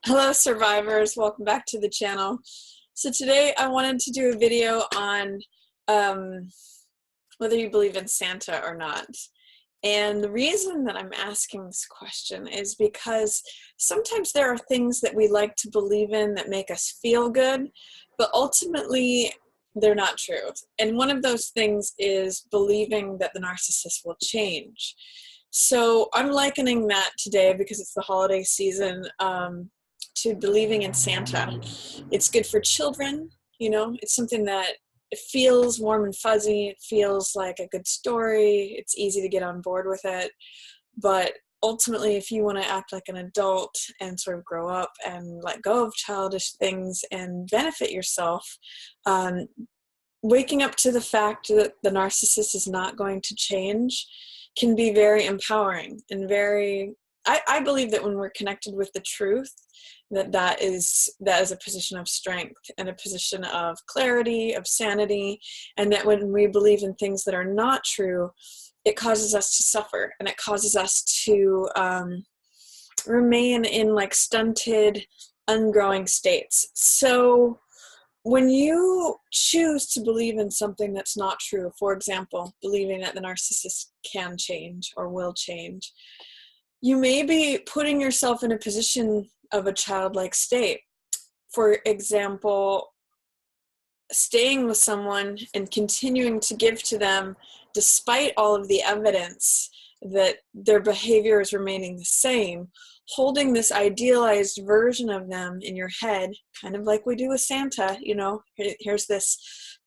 Hello survivors, welcome back to the channel. So today I wanted to do a video on whether you believe in Santa or not. And the reason that I'm asking this question is because sometimes there are things that we like to believe in that make us feel good, but ultimately they're not true. And one of those things is believing that the narcissist will change. So I'm likening that today, because it's the holiday season, to believing in Santa. It's good for children, it's something that it feels warm and fuzzy. It feels like a good story. It's easy to get on board with it. But ultimately, if you want to act like an adult and sort of grow up and let go of childish things and benefit yourself, waking up to the fact that the narcissist is not going to change can be very empowering and I believe that when we're connected with the truth, that is a position of strength and a position of clarity, of sanity, and that when we believe in things that are not true, it causes us to suffer, and it causes us to remain in like stunted, ungrowing states. So when you choose to believe in something that's not true, for example, believing that the narcissist can change or will change, you may be putting yourself in a position of a childlike state. For example, staying with someone and continuing to give to them despite all of the evidence that their behavior is remaining the same, holding this idealized version of them in your head, kind of like we do with Santa. Here's this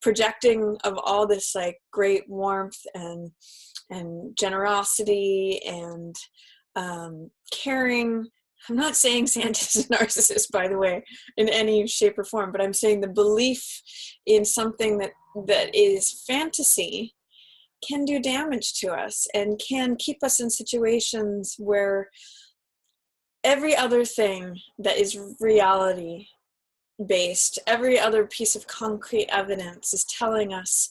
projecting of all this like great warmth and generosity and caring. I'm not saying Santa's a narcissist, by the way, in any shape or form, but I'm saying the belief in something that is fantasy can do damage to us and can keep us in situations where every other thing that is reality based, every other piece of concrete evidence is telling us,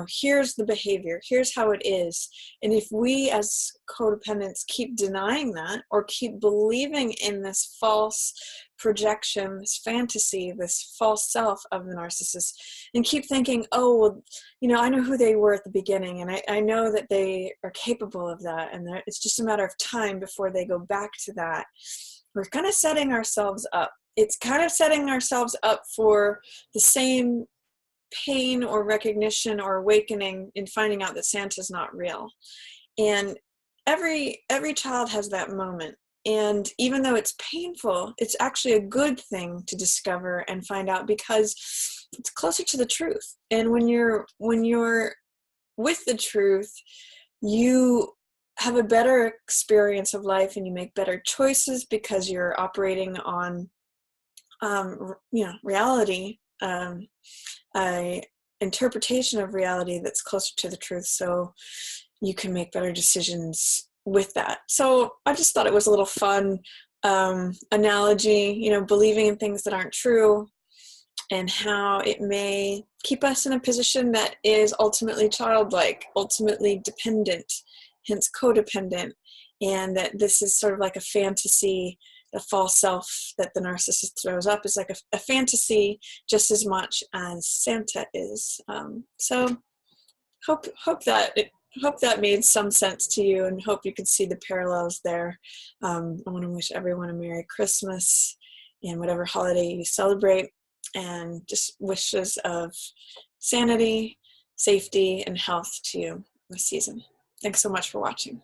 here's the behavior, here's how it is. And if we as codependents keep denying that, or keep believing in this false projection, this fantasy, this false self of the narcissist, and keep thinking, oh, well, I know who they were at the beginning, and I know that they are capable of that, and it's just a matter of time before they go back to that, we're kind of setting ourselves up. It's kind of setting ourselves up for the same pain or recognition or awakening in finding out that Santa's not real. And every child has that moment. And even though it's painful, it's actually a good thing to discover and find out, because it's closer to the truth. And when you're with the truth, you have a better experience of life and you make better choices because you're operating on reality, a interpretation of reality that's closer to the truth, so you can make better decisions with that. So I just thought it was a little fun analogy, believing in things that aren't true and how it may keep us in a position that is ultimately childlike, ultimately dependent, hence codependent, and that this is sort of like a fantasy. The false self that the narcissist throws up is like a fantasy just as much as Santa is. So hope that made some sense to you, and hope you could see the parallels there. I want to wish everyone a Merry Christmas and whatever holiday you celebrate, and just wishes of sanity, safety, and health to you this season. Thanks so much for watching.